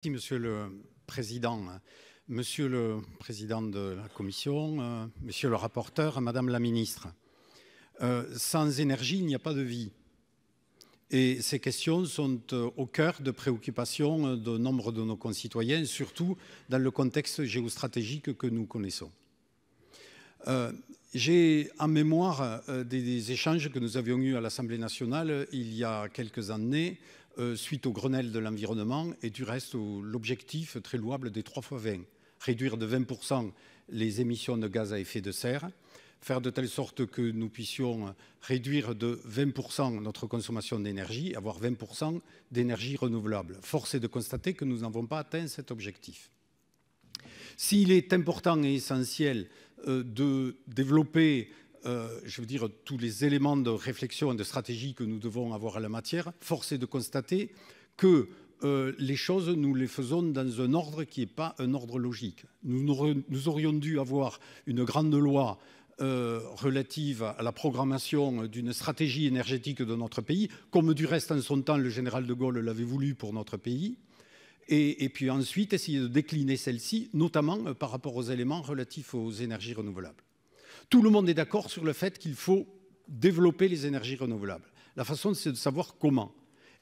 Merci, Monsieur le Président. Monsieur le Président de la Commission, Monsieur le rapporteur, Madame la Ministre, sans énergie, il n'y a pas de vie. Et ces questions sont au cœur de préoccupations de nombre de nos concitoyens, surtout dans le contexte géostratégique que nous connaissons. J'ai en mémoire des échanges que nous avions eus à l'Assemblée nationale il y a quelques années, suite au Grenelle de l'environnement et du reste l'objectif très louable des 3 x 20. Réduire de 20% les émissions de gaz à effet de serre, faire de telle sorte que nous puissions réduire de 20% notre consommation d'énergie, avoir 20% d'énergie renouvelable. Force est de constater que nous n'avons pas atteint cet objectif. S'il est important et essentiel de développer je veux dire, tous les éléments de réflexion et de stratégie que nous devons avoir à la matière, force est de constater que les choses, nous les faisons dans un ordre qui n'est pas un ordre logique. Nous aurions dû avoir une grande loi relative à la programmation d'une stratégie énergétique de notre pays, comme du reste en son temps le général de Gaulle l'avait voulu pour notre pays. Et puis ensuite, essayer de décliner celle-ci, notamment par rapport aux éléments relatifs aux énergies renouvelables. Tout le monde est d'accord sur le fait qu'il faut développer les énergies renouvelables. La façon, c'est de savoir comment.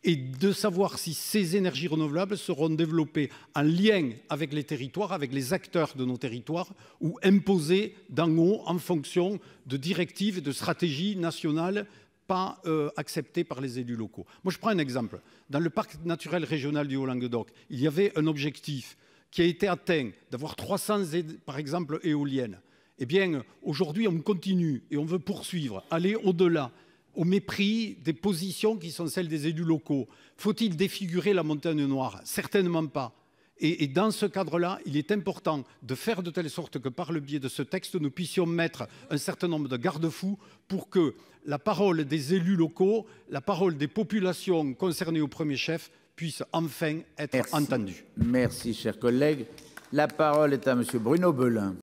Et de savoir si ces énergies renouvelables seront développées en lien avec les territoires, avec les acteurs de nos territoires, ou imposées d'en haut en fonction de directives et de stratégies nationales pas acceptées par les élus locaux. Moi, je prends un exemple. Dans le parc naturel régional du Haut-Languedoc, il y avait un objectif qui a été atteint d'avoir 300, par exemple, éoliennes. Eh bien, aujourd'hui, on continue et on veut poursuivre, aller au-delà, au mépris des positions qui sont celles des élus locaux. Faut-il défigurer la montagne noire? Certainement pas. Et dans ce cadre-là, il est important de faire de telle sorte que par le biais de ce texte, nous puissions mettre un certain nombre de garde-fous pour que la parole des élus locaux, la parole des populations concernées au premier chef, puisse enfin être entendue. Merci, cher collègue. La parole est à Monsieur Bruno Belin.